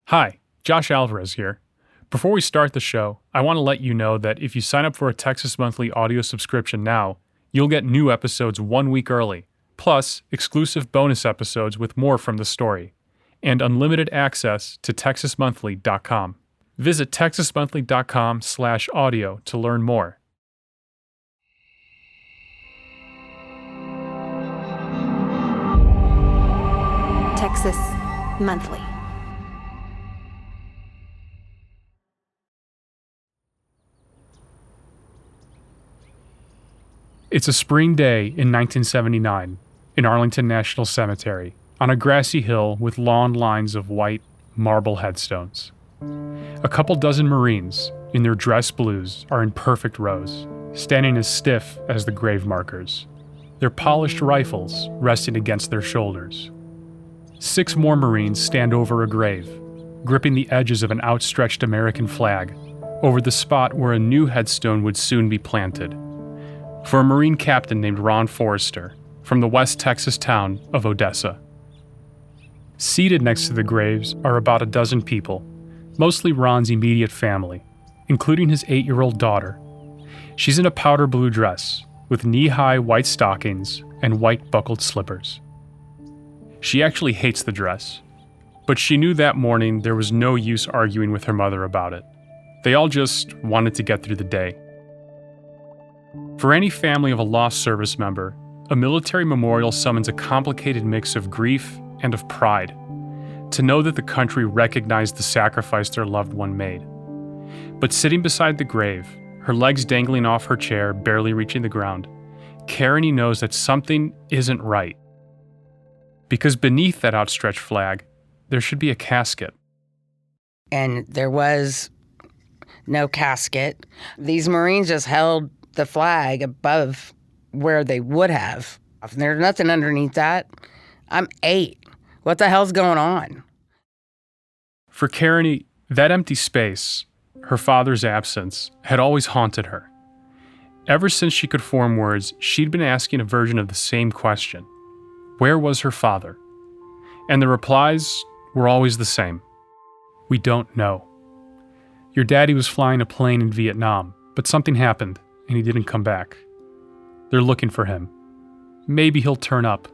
Hi, Josh Alvarez here. Before we start the show, I want to let you know that if you sign up for a Texas Monthly audio subscription now, you'll get new episodes 1 week early, plus exclusive bonus episodes with more from the story, and unlimited access to TexasMonthly.com. Visit TexasMonthly.com/audio to learn more. Texas Monthly. It's a spring day in 1979 in Arlington National Cemetery on a grassy hill with long lines of white marble headstones. A couple dozen Marines in their dress blues are in perfect rows, standing as stiff as the grave markers, their polished rifles resting against their shoulders. 6 more Marines stand over a grave, gripping the edges of an outstretched American flag over the spot where a new headstone would soon be planted, for a Marine captain named Ron Forrester from the West Texas town of Odessa. Seated next to the graves are about a dozen people, mostly Ron's immediate family, including his 8-year-old daughter. She's in a powder blue dress with knee-high white stockings and white buckled slippers. She actually hates the dress, but she knew that morning there was no use arguing with her mother about it. They all just wanted to get through the day. For any family of a lost service member, a military memorial summons a complicated mix of grief and of pride, to know that the country recognized the sacrifice their loved one made. But sitting beside the grave, her legs dangling off her chair, barely reaching the ground, Kareny knows that something isn't right. Because beneath that outstretched flag, there should be a casket. And there was no casket. These Marines just held the flag above where they would have. There's nothing underneath that. I'm 8. What the hell's going on? For Kareny, that empty space, her father's absence, had always haunted her. Ever since she could form words, she'd been asking a version of the same question. Where was her father? And the replies were always the same. We don't know. Your daddy was flying a plane in Vietnam, but something happened and he didn't come back. They're looking for him. Maybe he'll turn up.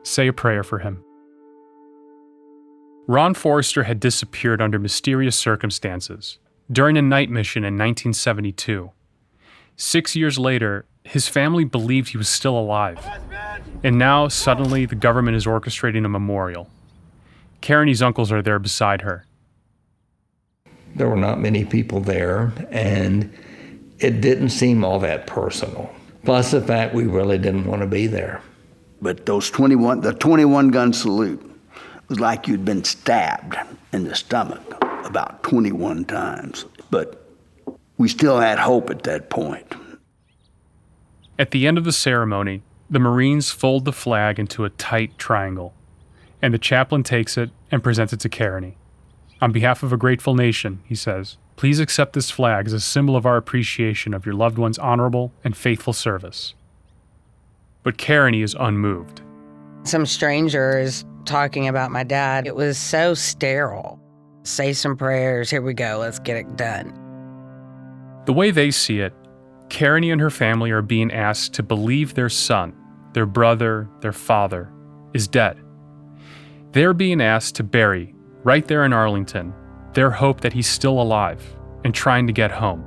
Say a prayer for him. Ron Forrester had disappeared under mysterious circumstances during a night mission in 1972. 6 years later, his family believed he was still alive. And now, suddenly, the government is orchestrating a memorial. Kareny's uncles are there beside her. There were not many people there, and it didn't seem all that personal. Plus the fact we really didn't want to be there. But the 21 gun salute was like you'd been stabbed in the stomach about 21 times. But we still had hope at that point. At the end of the ceremony, the Marines fold the flag into a tight triangle, and the chaplain takes it and presents it to Kareny. On behalf of a grateful nation, he says, please accept this flag as a symbol of our appreciation of your loved one's honorable and faithful service. But Kareny is unmoved. Some stranger is talking about my dad. It was so sterile. Say some prayers, here we go, let's get it done. The way they see it, Kareny and her family are being asked to believe their son, their brother, their father, is dead. They're being asked to bury, right there in Arlington, their hope that he's still alive and trying to get home.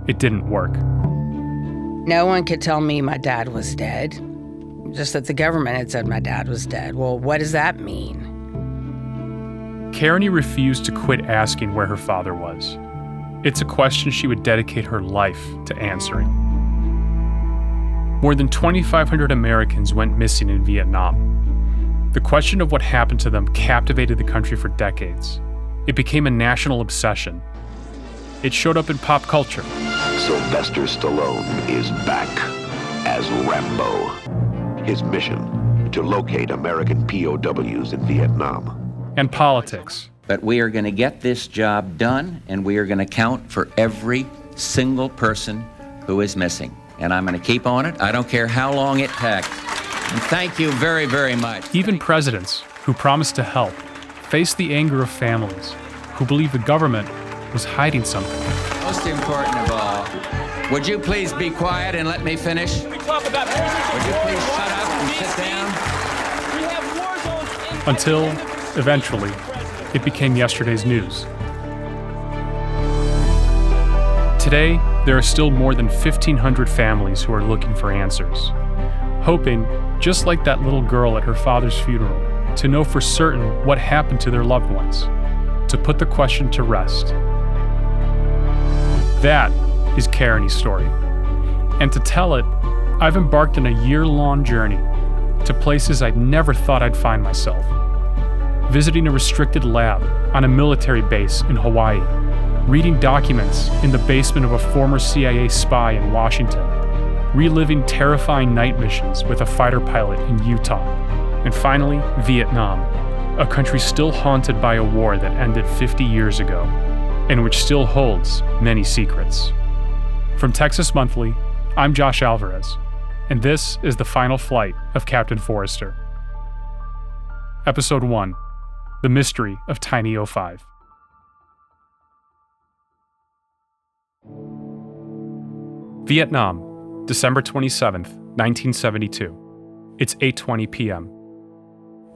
It didn't work. No one could tell me my dad was dead. Just that the government had said my dad was dead. Well, what does that mean? Kareny refused to quit asking where her father was. It's a question she would dedicate her life to answering. More than 2,500 Americans went missing in Vietnam. The question of what happened to them captivated the country for decades. It became a national obsession. It showed up in pop culture. Sylvester Stallone is back as Rambo. His mission, to locate American POWs in Vietnam. And politics. But we are going to get this job done, and we are going to count for every single person who is missing. And I'm going to keep on it. I don't care how long it takes. And thank you very, very much. Even presidents who promised to help faced the anger of families who believed the government was hiding something. Most important of all, would you please be quiet and let me finish? We talk about prisoners Would you of war, please shut up and sit down? We have war zones in Until, eventually, it became yesterday's news. Today, there are still more than 1,500 families who are looking for answers, hoping, just like that little girl at her father's funeral, to know for certain what happened to their loved ones, to put the question to rest. That is Kearney's story. And to tell it, I've embarked on a year-long journey to places I'd never thought I'd find myself. Visiting a restricted lab on a military base in Hawaii, reading documents in the basement of a former CIA spy in Washington, reliving terrifying night missions with a fighter pilot in Utah, and finally, Vietnam, a country still haunted by a war that ended 50 years ago, and which still holds many secrets. From Texas Monthly, I'm Josh Alvarez, and this is the final flight of Captain Forrester. Episode 1, The Mystery of Tiny 05. Vietnam, December 27th, 1972. It's 8:20 p.m.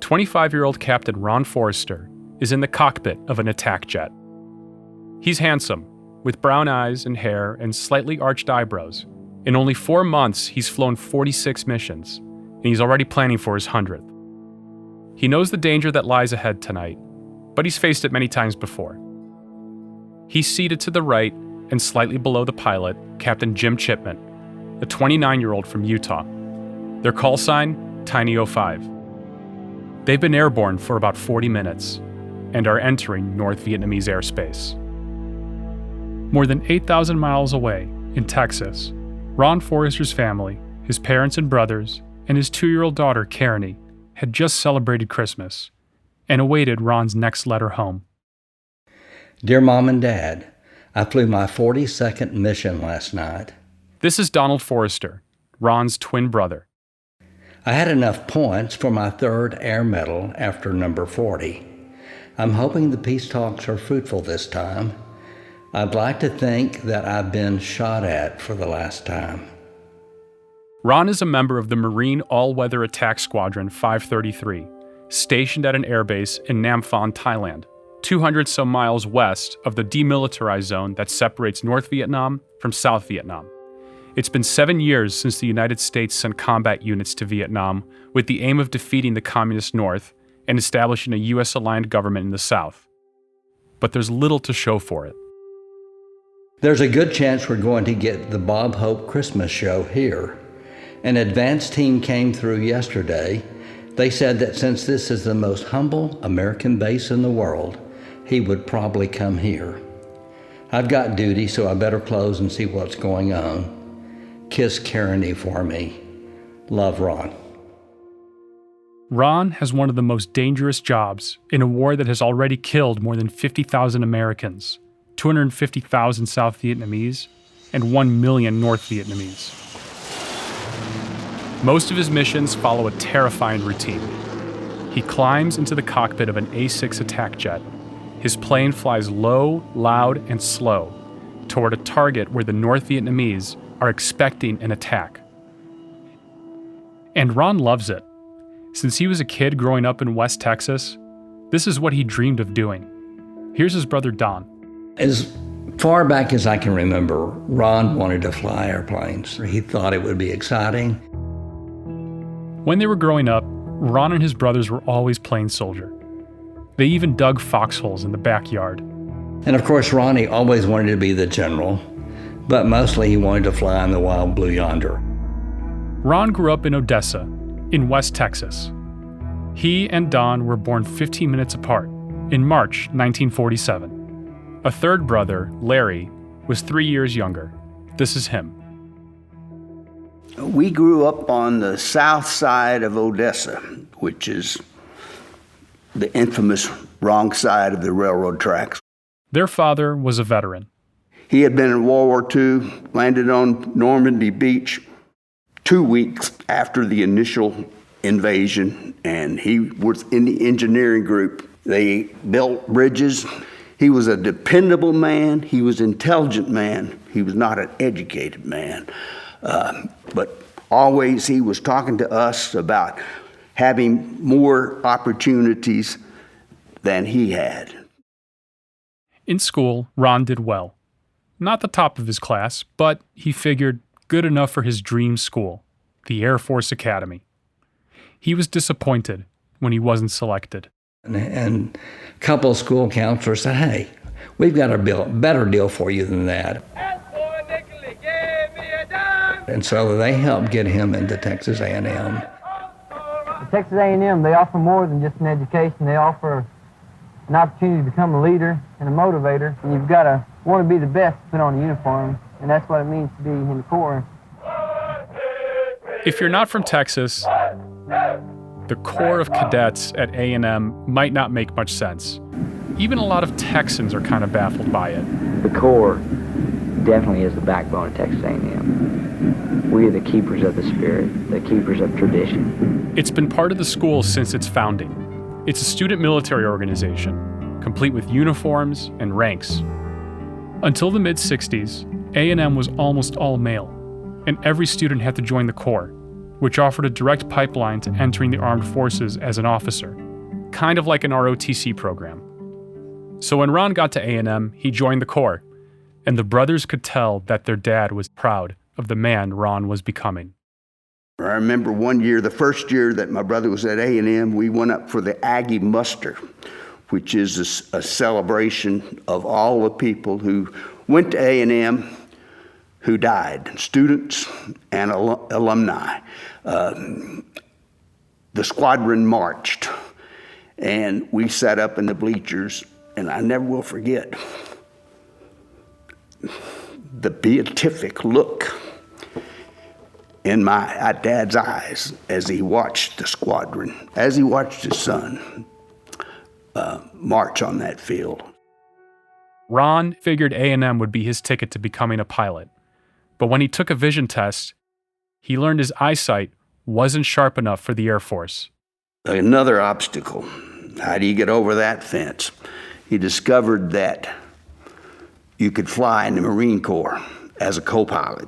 25-year-old Captain Ron Forrester is in the cockpit of an attack jet. He's handsome, with brown eyes and hair and slightly arched eyebrows. In only 4 months, he's flown 46 missions, and he's already planning for his 100th. He knows the danger that lies ahead tonight, but he's faced it many times before. He's seated to the right and slightly below the pilot, Captain Jim Chipman, a 29-year-old from Utah. Their call sign, Tiny 05. They've been airborne for about 40 minutes and are entering North Vietnamese airspace. More than 8,000 miles away, in Texas, Ron Forrester's family, his parents and brothers, and his 2-year-old daughter, Kearney, had just celebrated Christmas and awaited Ron's next letter home. Dear Mom and Dad, I flew my 42nd mission last night. This is Donald Forrester, Ron's twin brother. I had enough points for my 3rd air medal after number 40. I'm hoping the peace talks are fruitful this time. I'd like to think that I've been shot at for the last time. Ron is a member of the Marine All-Weather Attack Squadron 533, stationed at an airbase in Namphon, Thailand, 200-some miles west of the demilitarized zone that separates North Vietnam from South Vietnam. It's been 7 years since the United States sent combat units to Vietnam with the aim of defeating the Communist North and establishing a U.S.-aligned government in the South. But there's little to show for it. There's a good chance we're going to get the Bob Hope Christmas show here. An advance team came through yesterday. They said that since this is the most humble American base in the world, he would probably come here. I've got duty, so I better close and see what's going on. Kiss Kearney for me. Love, Ron. Ron has one of the most dangerous jobs in a war that has already killed more than 50,000 Americans, 250,000 South Vietnamese, and 1 million North Vietnamese. Most of his missions follow a terrifying routine. He climbs into the cockpit of an A-6 attack jet. His plane flies low, loud, and slow toward a target where the North Vietnamese are expecting an attack. And Ron loves it. Since he was a kid growing up in West Texas, this is what he dreamed of doing. Here's his brother Don. As far back as I can remember, Ron wanted to fly airplanes. He thought it would be exciting. When they were growing up, Ron and his brothers were always playing soldier. They even dug foxholes in the backyard. And of course, Ronnie always wanted to be the general, but mostly he wanted to fly in the wild blue yonder. Ron grew up in Odessa, in West Texas. He and Don were born 15 minutes apart, in March 1947. A third brother, Larry, was 3 years younger. This is him. We grew up on the south side of Odessa, which is the infamous wrong side of the railroad tracks. Their father was a veteran. He had been in World War II, landed on Normandy Beach 2 weeks after the initial invasion, and he was in the engineering group They built bridges. He was a dependable man. He was an intelligent man. He was not an educated man. But always he was talking to us about having more opportunities than he had. In school, Ron did well. Not the top of his class, but he figured good enough for his dream school, the Air Force Academy. He was disappointed when he wasn't selected. And a couple of school counselors said, hey, we've got a better deal for you than that. And so they helped get him into Texas A&M. At Texas A&M, they offer more than just an education. They offer an opportunity to become a leader and a motivator. And you've got to want to be the best to put on a uniform, and that's what it means to be in the Corps. If you're not from Texas, the Corps of Cadets at A&M might not make much sense. Even a lot of Texans are kind of baffled by it. The Corps definitely is the backbone of Texas A&M. We are the keepers of the spirit, the keepers of tradition. It's been part of the school since its founding. It's a student military organization, complete with uniforms and ranks. Until the mid-60s, A&M was almost all male, and every student had to join the Corps, which offered a direct pipeline to entering the armed forces as an officer, kind of like an ROTC program. So when Ron got to A&M, he joined the Corps, and the brothers could tell that their dad was proud of the man Ron was becoming. I remember one year, the first year that my brother was at A&M, we went up for the Aggie Muster, which is a celebration of all the people who went to A&M who died, students and alumni. The squadron marched, and we sat up in the bleachers, and I never will forget the beatific look in my dad's eyes as he watched the squadron, as he watched his son march on that field. Ron figured A&M would be his ticket to becoming a pilot. But when he took a vision test, he learned his eyesight wasn't sharp enough for the Air Force. Another obstacle. How do you get over that fence? He discovered that you could fly in the Marine Corps as a co-pilot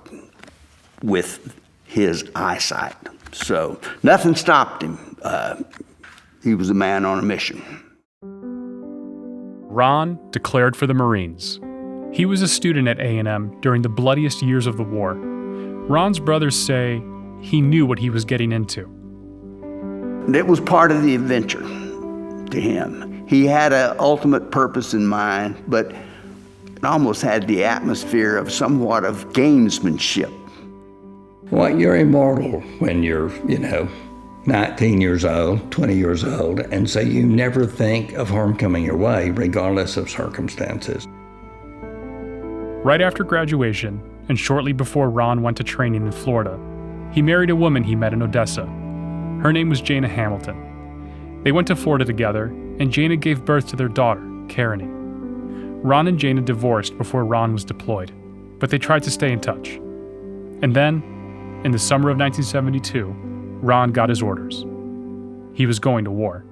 with his eyesight. So nothing stopped him. He was a man on a mission. Ron declared for the Marines. He was a student at A&M during the bloodiest years of the war. Ron's brothers say he knew what he was getting into. It was part of the adventure to him. He had an ultimate purpose in mind, but it almost had the atmosphere of somewhat of gamesmanship. Well, you're immortal when you're, 19 years old, 20 years old, and so you never think of harm coming your way, regardless of circumstances. Right after graduation, and shortly before Ron went to training in Florida, he married a woman he met in Odessa. Her name was Jana Hamilton. They went to Florida together, and Jana gave birth to their daughter, Karenny. Ron and Jana divorced before Ron was deployed, but they tried to stay in touch. And then, in the summer of 1972, Ron got his orders. He was going to war.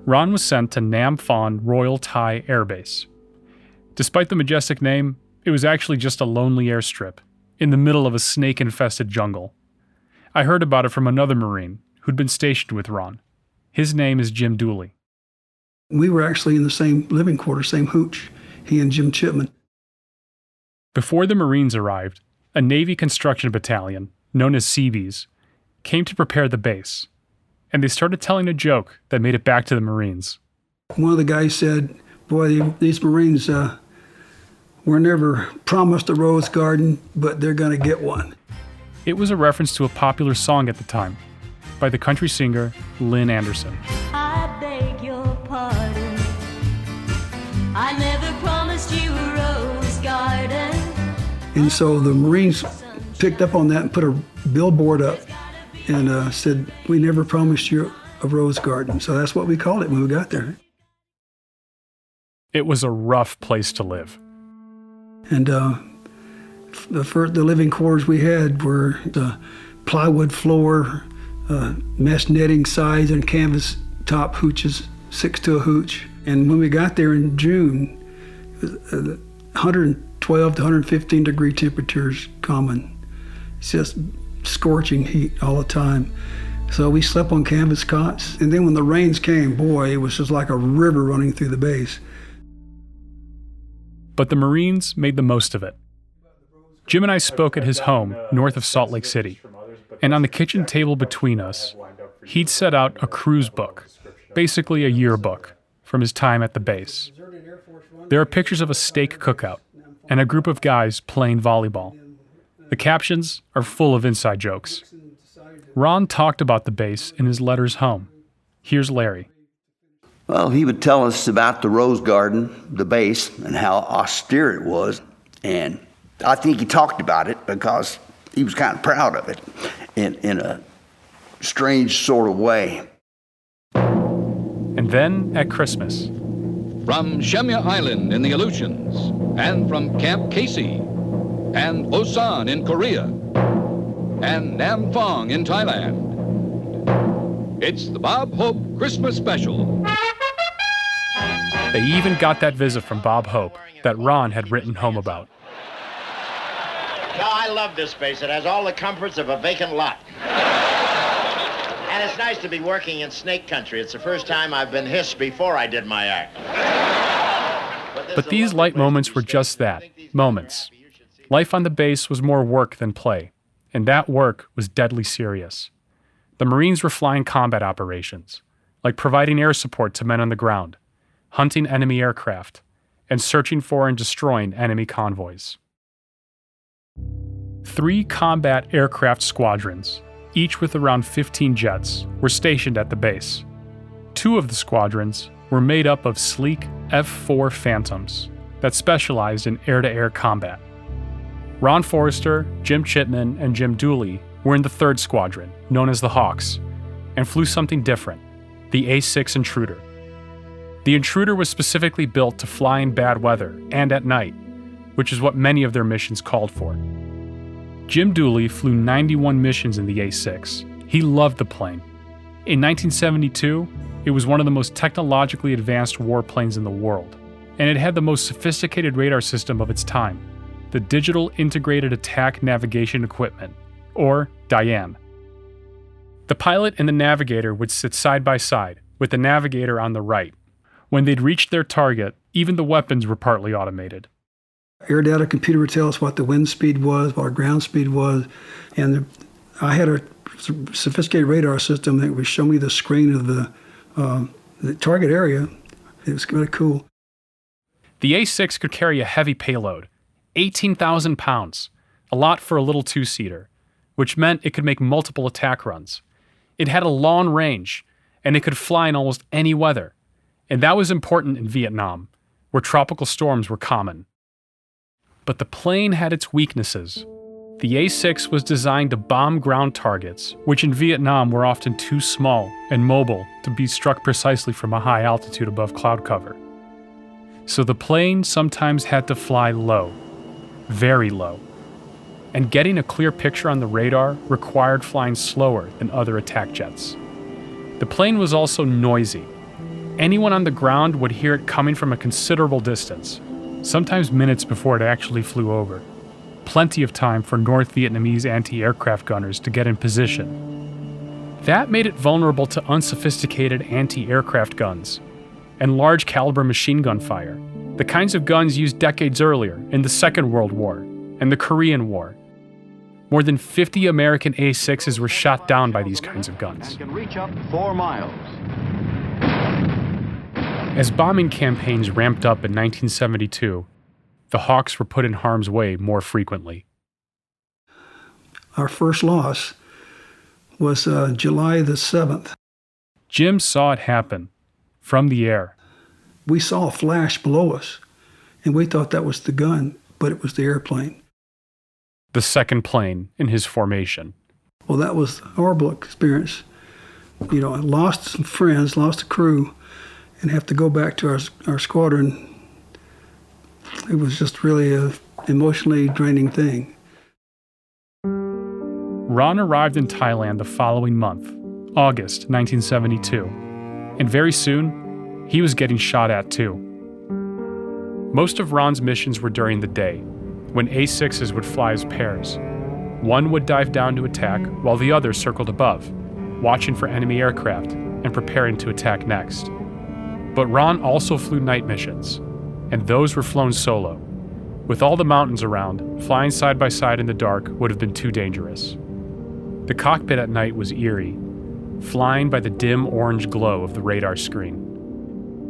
Ron was sent to Nam Phan Royal Thai Air Base. Despite the majestic name, it was actually just a lonely airstrip in the middle of a snake-infested jungle. I heard about it from another Marine who'd been stationed with Ron. His name is Jim Dooley. We were actually in the same living quarters, same hooch, he and Jim Chipman. Before the Marines arrived, a Navy construction battalion, known as Seabees, came to prepare the base, and they started telling a joke that made it back to the Marines. One of the guys said, boy, these Marines were never promised a rose garden, but they're going to get one. It was a reference to a popular song at the time by the country singer Lynn Anderson. I beg your pardon. I never promised you a rose garden. And so the Marines picked up on that and put a billboard up and said, we never promised you a rose garden. So that's what we called it when we got there. It was a rough place to live. And the living quarters we had were the plywood floor, mesh netting sides, and canvas top hooches 6 to a hooch. And when we got there in June, it was 112 to 115 degree temperatures common. It's just scorching heat all the time. So we slept on canvas cots. And then when the rains came, boy, it was just like a river running through the base. But the Marines made the most of it. Jim and I spoke at his home north of Salt Lake City, and on the kitchen table between us, he'd set out a cruise book, basically a yearbook, from his time at the base. There are pictures of a steak cookout and a group of guys playing volleyball. The captions are full of inside jokes. Ron talked about the base in his letters home. Here's Larry. Well, he would tell us about the Rose Garden, the base, and how austere it was. And I think he talked about it because he was kind of proud of it in a strange sort of way. And then at Christmas. From Shemya Island in the Aleutians, and from Camp Casey, and Osan in Korea, and Nam Phong in Thailand. It's the Bob Hope Christmas Special. They even got that visit from Bob Hope that Ron had written home about. No, I love this space. It has all the comforts of a vacant lot. And it's nice to be working in snake country. It's the first time I've been hissed before I did my act. But these light moments were just that, moments. Life on the base was more work than play, and that work was deadly serious. The Marines were flying combat operations, like providing air support to men on the ground, hunting enemy aircraft, and searching for and destroying enemy convoys. 3 combat aircraft squadrons, each with around 15 jets, were stationed at the base. 2 of the squadrons were made up of sleek F-4 Phantoms that specialized in air-to-air combat. Ron Forrester, Jim Chipman, and Jim Dooley were in the 3rd squadron, known as the Hawks, and flew something different, the A-6 Intruder. The Intruder was specifically built to fly in bad weather and at night, which is what many of their missions called for. Jim Dooley flew 91 missions in the A-6. He loved the plane. In 1972, it was one of the most technologically advanced warplanes in the world, and it had the most sophisticated radar system of its time, the Digital Integrated Attack Navigation Equipment, or DIAN. The pilot and the navigator would sit side by side, with the navigator on the right. When they'd reached their target, even the weapons were partly automated. Air data computer would tell us what the wind speed was, what our ground speed was, and I had a sophisticated radar system that would show me the screen of the target area. It was really cool. The A-6 could carry a heavy payload, 18,000 pounds, a lot for a little 2-seater, which meant it could make multiple attack runs. It had a long range, and it could fly in almost any weather, and that was important in Vietnam, where tropical storms were common. But the plane had its weaknesses. The A-6 was designed to bomb ground targets, which in Vietnam were often too small and mobile to be struck precisely from a high altitude above cloud cover. So the plane sometimes had to fly low, very low. And getting a clear picture on the radar required flying slower than other attack jets. The plane was also noisy. Anyone on the ground would hear it coming from a considerable distance, sometimes minutes before it actually flew over. Plenty of time for North Vietnamese anti-aircraft gunners to get in position. That made it vulnerable to unsophisticated anti-aircraft guns and large caliber machine gun fire, the kinds of guns used decades earlier in the Second World War and the Korean War. More than 50 American A-6s were shot down by these kinds of guns. And can reach up 4 miles. As bombing campaigns ramped up in 1972, the Hawks were put in harm's way more frequently. Our first loss was July the 7th. Jim saw it happen from the air. We saw a flash below us, and we thought that was the gun, but it was the airplane. The second plane in his formation. Well, that was a horrible experience. You know, I lost some friends, lost a crew, and have to go back to our squadron. It was just really an emotionally draining thing. Ron arrived in Thailand the following month, August 1972, and very soon he was getting shot at too. Most of Ron's missions were during the day, when A6s would fly as pairs. One would dive down to attack while the other circled above, watching for enemy aircraft and preparing to attack next. But Ron also flew night missions, and those were flown solo. With all the mountains around, flying side by side in the dark would have been too dangerous. The cockpit at night was eerie, flying by the dim orange glow of the radar screen.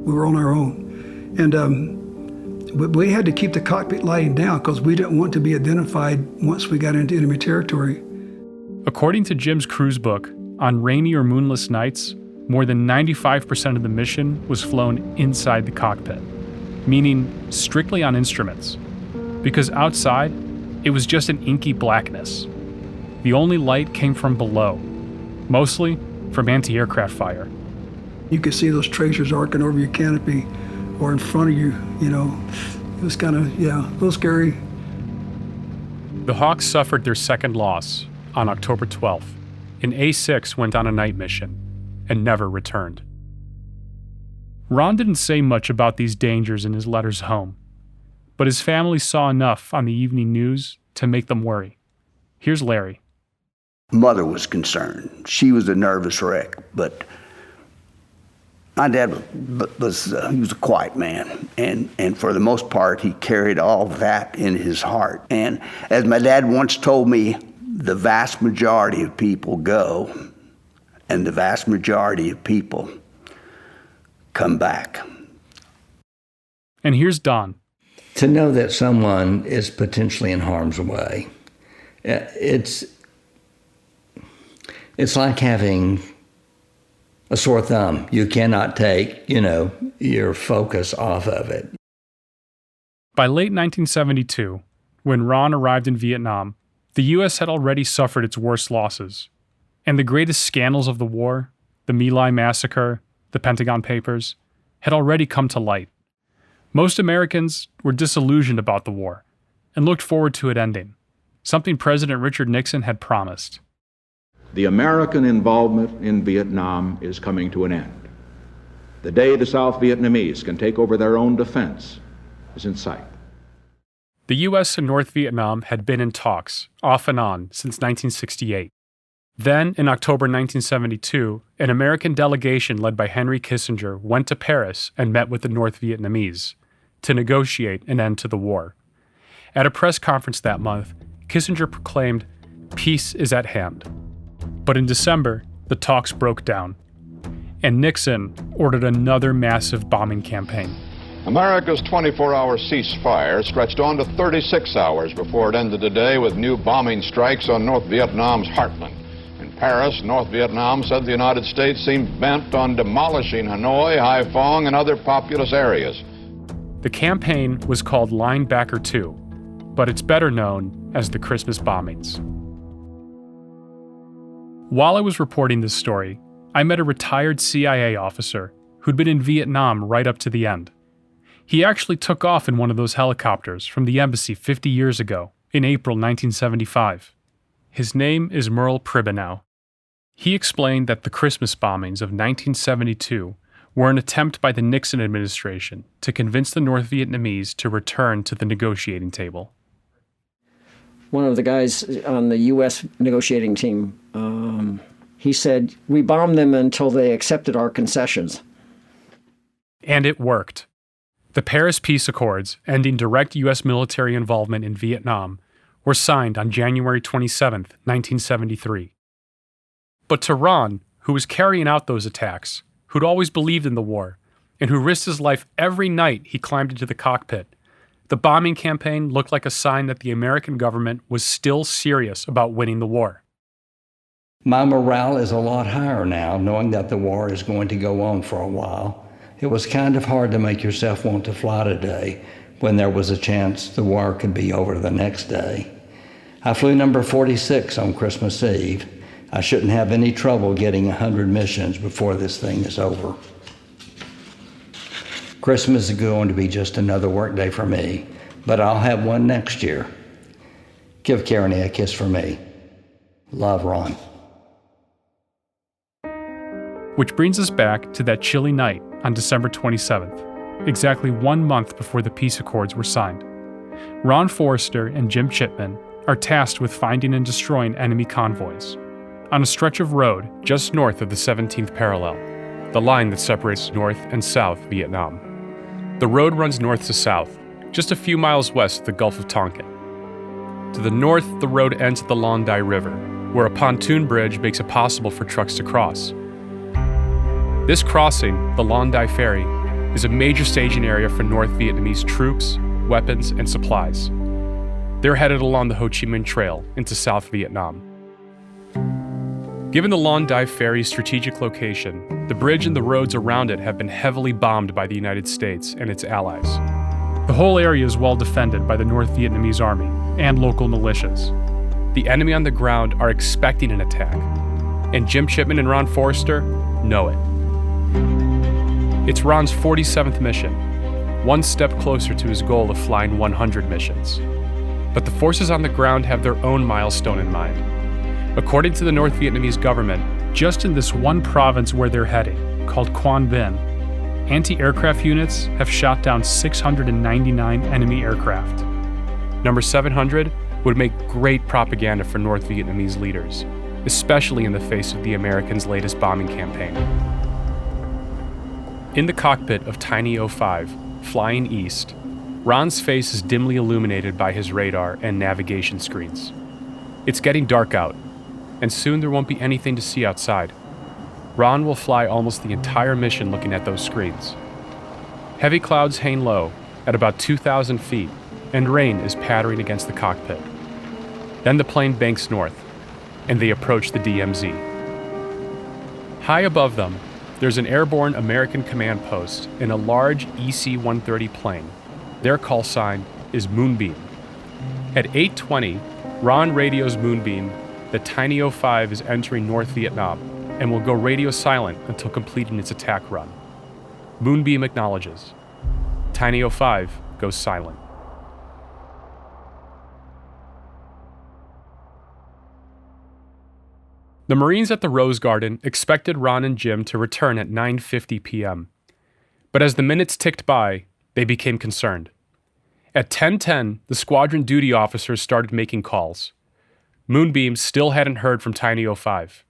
We were on our own, and we had to keep the cockpit lighting down because we didn't want to be identified once we got into enemy territory. According to Jim's cruise book, on rainy or moonless nights, more than 95% of the mission was flown inside the cockpit, meaning strictly on instruments, because outside, it was just an inky blackness. The only light came from below, mostly from anti-aircraft fire. You could see those tracers arcing over your canopy or in front of you, you know. It was kind of, a little scary. The Hawks suffered their second loss on October 12th. An A6 went on a night mission and never returned. Ron didn't say much about these dangers in his letters home, but his family saw enough on the evening news to make them worry. Here's Larry. Mother was concerned. She was a nervous wreck, but my dad was a quiet man, and for the most part, he carried all that in his heart. And as my dad once told me, the vast majority of people go, and the vast majority of people come back. And here's Don. To know that someone is potentially in harm's way, it's like having a sore thumb. You cannot take, your focus off of it. By late 1972, when Ron arrived in Vietnam, the U.S. had already suffered its worst losses. And the greatest scandals of the war, the My Lai massacre, the Pentagon Papers, had already come to light. Most Americans were disillusioned about the war and looked forward to it ending, something President Richard Nixon had promised. The American involvement in Vietnam is coming to an end. The day the South Vietnamese can take over their own defense is in sight. The U.S. and North Vietnam had been in talks, off and on, since 1968. Then, in October 1972, an American delegation led by Henry Kissinger went to Paris and met with the North Vietnamese to negotiate an end to the war. At a press conference that month, Kissinger proclaimed, "Peace is at hand." But in December, the talks broke down, and Nixon ordered another massive bombing campaign. America's 24-hour ceasefire stretched on to 36 hours before it ended today with new bombing strikes on North Vietnam's heartland. In Paris, North Vietnam said the United States seemed bent on demolishing Hanoi, Haiphong, and other populous areas. The campaign was called Linebacker 2, but it's better known as the Christmas bombings. While I was reporting this story, I met a retired CIA officer who'd been in Vietnam right up to the end. He actually took off in one of those helicopters from the embassy 50 years ago, in April 1975. His name is Merle Pribenow. He explained that the Christmas bombings of 1972 were an attempt by the Nixon administration to convince the North Vietnamese to return to the negotiating table. One of the guys on the U.S. negotiating team, he said, "We bombed them until they accepted our concessions." And it worked. The Paris Peace Accords, ending direct U.S. military involvement in Vietnam, were signed on January 27, 1973. But to Ron, who was carrying out those attacks, who'd always believed in the war, and who risked his life every night he climbed into the cockpit, the bombing campaign looked like a sign that the American government was still serious about winning the war. My morale is a lot higher now, knowing that the war is going to go on for a while. It was kind of hard to make yourself want to fly today when there was a chance the war could be over the next day. I flew number 46 on Christmas Eve. I shouldn't have any trouble getting 100 missions before this thing is over. Christmas is going to be just another work day for me, but I'll have one next year. Give Karenny a kiss for me. Love, Ron. Which brings us back to that chilly night on December 27th, exactly 1 month before the peace accords were signed. Ron Forrester and Jim Chipman are tasked with finding and destroying enemy convoys on a stretch of road just north of the 17th parallel, the line that separates North and South Vietnam. The road runs north to south, just a few miles west of the Gulf of Tonkin. To the north, the road ends at the Long Dai River, where a pontoon bridge makes it possible for trucks to cross. This crossing, the Long Dai Ferry, is a major staging area for North Vietnamese troops, weapons, and supplies. They're headed along the Ho Chi Minh Trail into South Vietnam. Given the Long Dai Ferry's strategic location, the bridge and the roads around it have been heavily bombed by the United States and its allies. The whole area is well defended by the North Vietnamese Army and local militias. The enemy on the ground are expecting an attack, and Jim Chipman and Ron Forrester know it. It's Ron's 47th mission, one step closer to his goal of flying 100 missions. But the forces on the ground have their own milestone in mind. According to the North Vietnamese government, just in this one province where they're heading, called Quang Binh, anti-aircraft units have shot down 699 enemy aircraft. Number 700 would make great propaganda for North Vietnamese leaders, especially in the face of the Americans' latest bombing campaign. In the cockpit of Tiny 05, flying east, Ron's face is dimly illuminated by his radar and navigation screens. It's getting dark out, and soon there won't be anything to see outside. Ron will fly almost the entire mission looking at those screens. Heavy clouds hang low at about 2,000 feet, and rain is pattering against the cockpit. Then the plane banks north, and they approach the DMZ. High above them, there's an airborne American command post in a large EC-130 plane. Their call sign is Moonbeam. At 8:20, Ron radios Moonbeam that Tiny 05 is entering North Vietnam and will go radio silent until completing its attack run. Moonbeam acknowledges. Tiny 05 goes silent. The Marines at the Rose Garden expected Ron and Jim to return at 9:50 p.m. But as the minutes ticked by, they became concerned. At 10:10, the squadron duty officers started making calls. Moonbeam still hadn't heard from Tiny 05.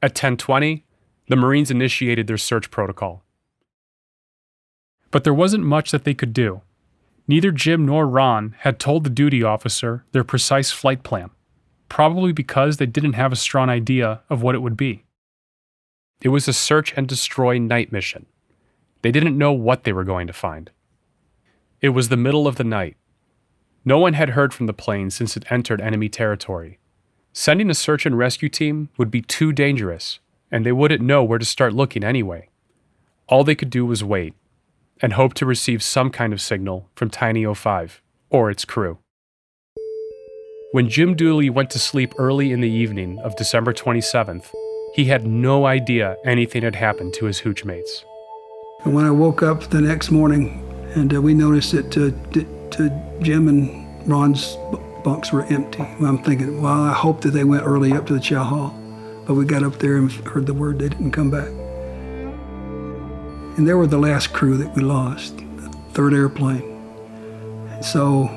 At 10:20, the Marines initiated their search protocol. But there wasn't much that they could do. Neither Jim nor Ron had told the duty officer their precise flight plan, probably because they didn't have a strong idea of what it would be. It was a search and destroy night mission. They didn't know what they were going to find. It was the middle of the night. No one had heard from the plane since it entered enemy territory. Sending a search and rescue team would be too dangerous, and they wouldn't know where to start looking anyway. All they could do was wait, and hope to receive some kind of signal from Tiny 05, or its crew. When Jim Dooley went to sleep early in the evening of December 27th, he had no idea anything had happened to his hooch mates. And when I woke up the next morning, and we noticed that Jim and Ron's bunks were empty. I'm thinking, well, I hope that they went early up to the chow hall. But we got up there and heard the word they didn't come back. And they were the last crew that we lost, the third airplane. So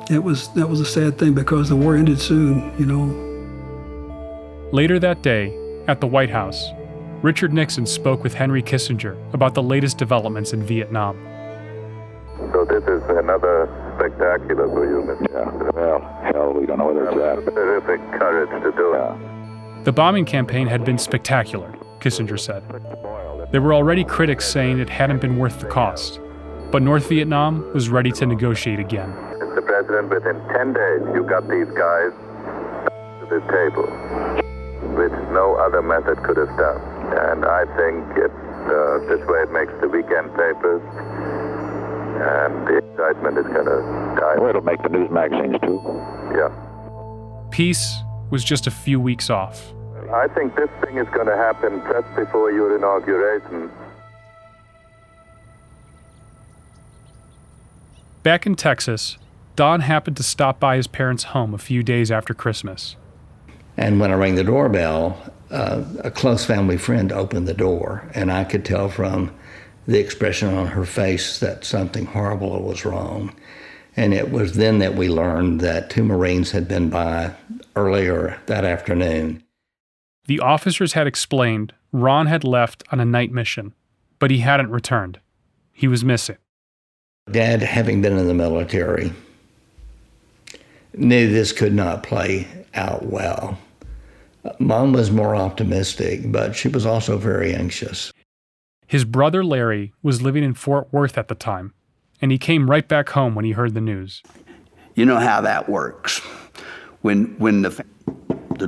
that was a sad thing because the war ended soon, you know. Later that day, at the White House, Richard Nixon spoke with Henry Kissinger about the latest developments in Vietnam. So this is another spectacular for you, Mr. Yeah, well, hell, we don't know whether it's that. Terrific courage to do it. The bombing campaign had been spectacular, Kissinger said. There were already critics saying it hadn't been worth the cost, but North Vietnam was ready to negotiate again. Mr. President, within 10 days, you got these guys to this table, which no other method could have done. And I think this way it makes the weekend papers, and the excitement is going to die. Well, it'll make the news magazines too. Yeah. Peace was just a few weeks off. I think this thing is going to happen just before your inauguration. Back in Texas, Don happened to stop by his parents' home a few days after Christmas. And when I rang the doorbell, a close family friend opened the door, and I could tell from the expression on her face that something horrible was wrong. And it was then that we learned that 2 Marines had been by earlier that afternoon. The officers had explained Ron had left on a night mission, but he hadn't returned. He was missing. Dad, having been in the military, knew this could not play out well. Mom was more optimistic, but she was also very anxious. His brother Larry was living in Fort Worth at the time, and he came right back home when he heard the news. You know how that works. When the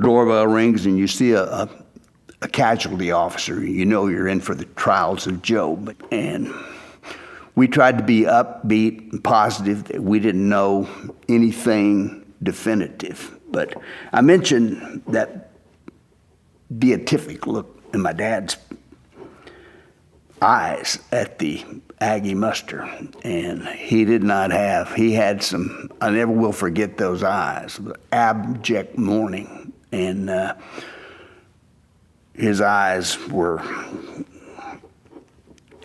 doorbell rings and you see a casualty officer, you know you're in for the trials of Job. And we tried to be upbeat and positive, that we didn't know anything definitive. But I mentioned that beatific look in my dad's eyes at the Aggie muster, and he had some, I never will forget those eyes, abject mourning, and his eyes were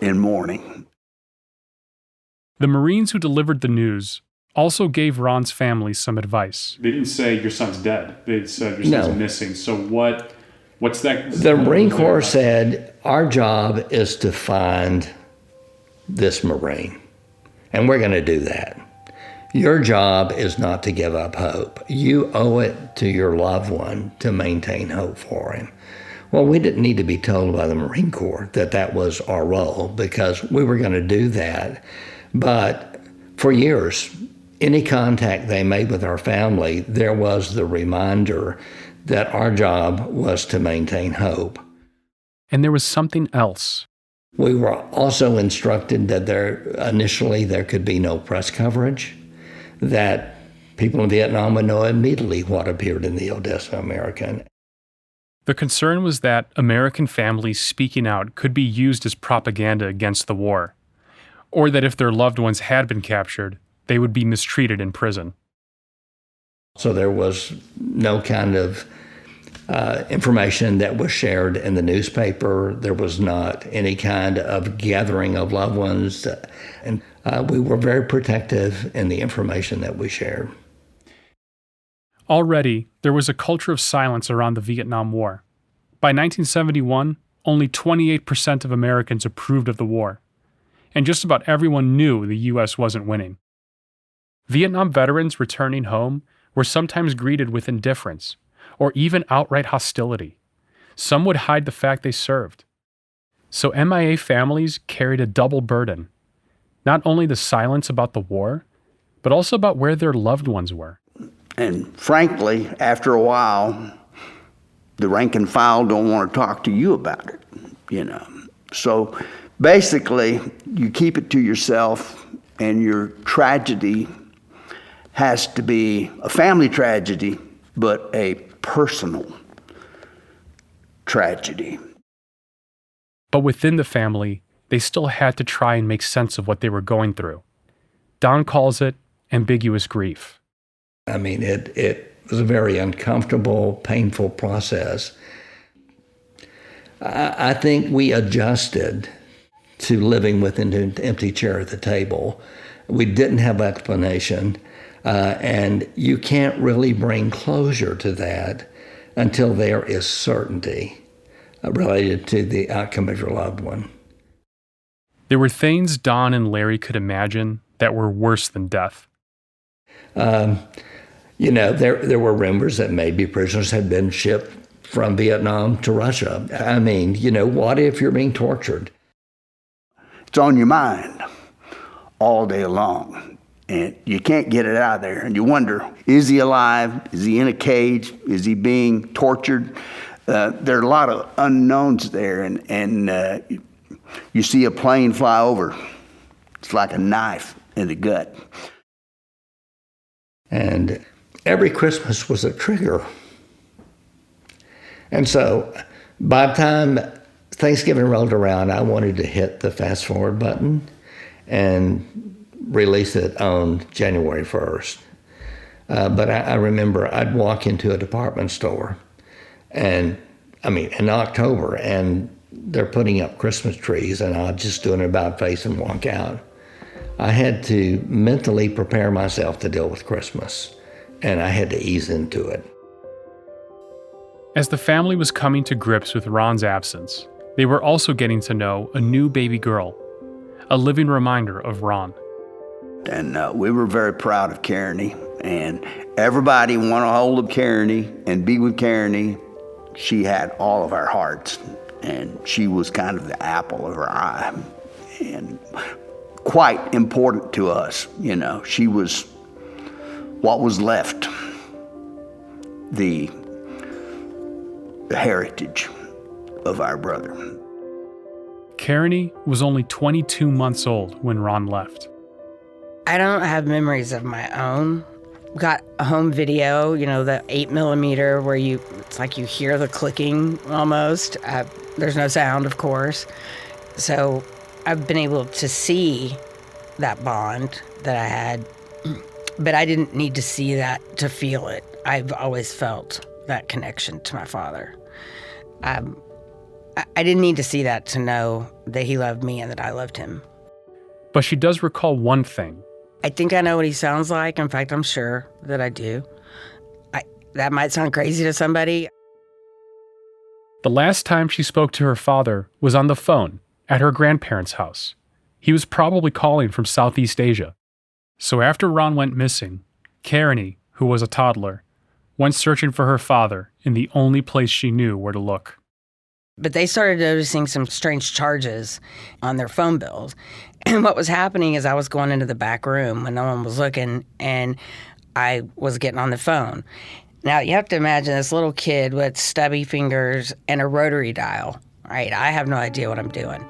in mourning. The Marines who delivered the news also gave Ron's family some advice. They didn't say your son's dead. They said your son's missing. So what's that? The Marine Corps said, our job is to find this Marine, and we're going to do that. Your job is not to give up hope. You owe it to your loved one to maintain hope for him. Well, we didn't need to be told by the Marine Corps that that was our role, because we were going to do that. But for years, any contact they made with our family, there was the reminder that our job was to maintain hope. And there was something else. We were also instructed that initially there could be no press coverage, that people in Vietnam would know immediately what appeared in the Odessa American. The concern was that American families speaking out could be used as propaganda against the war, or that if their loved ones had been captured, they would be mistreated in prison. So there was no kind of information that was shared in the newspaper. There was not any kind of gathering of loved ones. And we were very protective in the information that we shared. Already, there was a culture of silence around the Vietnam War. By 1971, only 28% of Americans approved of the war, and just about everyone knew the U.S. wasn't winning. Vietnam veterans returning home were sometimes greeted with indifference, or even outright hostility. Some would hide the fact they served. So MIA families carried a double burden, not only the silence about the war, but also about where their loved ones were. And frankly, after a while, the rank and file don't want to talk to you about it, you know. So basically, you keep it to yourself, and your tragedy has to be a family tragedy, but a personal tragedy. But within the family, they still had to try and make sense of what they were going through. Don calls it ambiguous grief. I mean, it was a very uncomfortable, painful process. I think we adjusted to living with an empty chair at the table. We didn't have explanation. And you can't really bring closure to that until there is certainty related to the outcome of your loved one. There were things Don and Larry could imagine that were worse than death. You know, there were rumors that maybe prisoners had been shipped from Vietnam to Russia. I mean, you know, what if you're being tortured? It's on your mind all day long. And you can't get it out of there. And you wonder, is he alive? Is he in a cage? Is he being tortured? There are a lot of unknowns there. And you see a plane fly over. It's like a knife in the gut. And every Christmas was a trigger. And so by the time Thanksgiving rolled around, I wanted to hit the fast forward button and release it on January 1st. But I remember I'd walk into a department store And in October, and they're putting up Christmas trees, and I was just doing an about face and walk out. I had to mentally prepare myself to deal with Christmas, and I had to ease into it. As the family was coming to grips with Ron's absence, they were also getting to know a new baby girl, a living reminder of Ron. And we were very proud of Kearney, and everybody wanted to hold of Kearney and be with Kearney. She had all of our hearts, and she was kind of the apple of our eye, and quite important to us. She was what was left, the heritage of our brother. Kearney was only 22 months old when Ron left. I don't have memories of my own. Got a home video, the 8mm where it's like you hear the clicking almost. There's no sound, of course. So I've been able to see that bond that I had, but I didn't need to see that to feel it. I've always felt that connection to my father. I didn't need to see that to know that he loved me and that I loved him. But she does recall one thing. I think I know what he sounds like. In fact, I'm sure that I do. That might sound crazy to somebody. The last time she spoke to her father was on the phone at her grandparents' house. He was probably calling from Southeast Asia. So after Ron went missing, Kearney, who was a toddler, went searching for her father in the only place she knew where to look. But they started noticing some strange charges on their phone bills. And what was happening is I was going into the back room when no one was looking, and I was getting on the phone. Now, you have to imagine this little kid with stubby fingers and a rotary dial, right? I have no idea what I'm doing.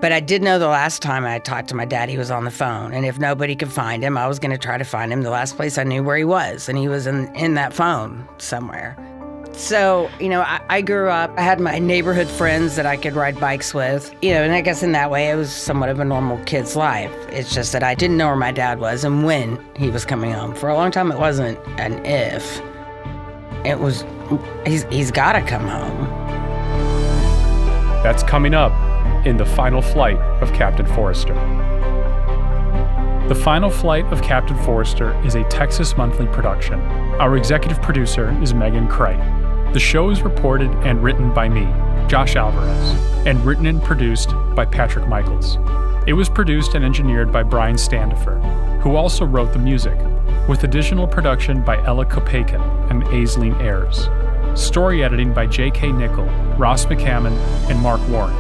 But I did know the last time I talked to my dad, he was on the phone. And if nobody could find him, I was going to try to find him. The last place I knew where he was, and he was in that phone somewhere. So, I grew up, I had my neighborhood friends that I could ride bikes with, and I guess in that way it was somewhat of a normal kid's life. It's just that I didn't know where my dad was and when he was coming home. For a long time, it wasn't an if. It was, he's got to come home. That's coming up in The Final Flight of Captain Forrester. The Final Flight of Captain Forrester is a Texas Monthly production. Our executive producer is Megan Cray. The show is reported and written by me, Josh Alvarez, and written and produced by Patrick Michaels. It was produced and engineered by Brian Standifer, who also wrote the music, with additional production by Ella Kopakin and Aisling Ayers. Story editing by J.K. Nickel, Ross McCammon, and Mark Warren.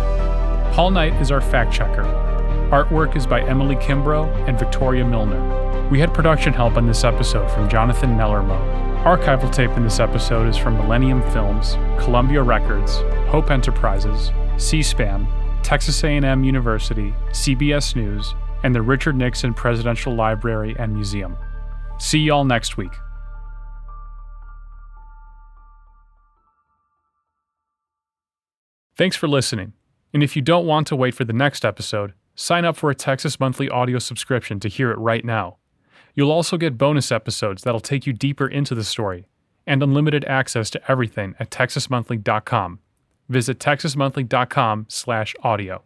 Paul Knight is our fact checker. Artwork is by Emily Kimbrough and Victoria Milner. We had production help on this episode from Jonathan Nellermo. Archival tape in this episode is from Millennium Films, Columbia Records, Hope Enterprises, C-SPAN, Texas A&M University, CBS News, and the Richard Nixon Presidential Library and Museum. See y'all next week. Thanks for listening. And if you don't want to wait for the next episode, sign up for a Texas Monthly audio subscription to hear it right now. You'll also get bonus episodes that'll take you deeper into the story, and unlimited access to everything at texasmonthly.com. Visit texasmonthly.com/audio.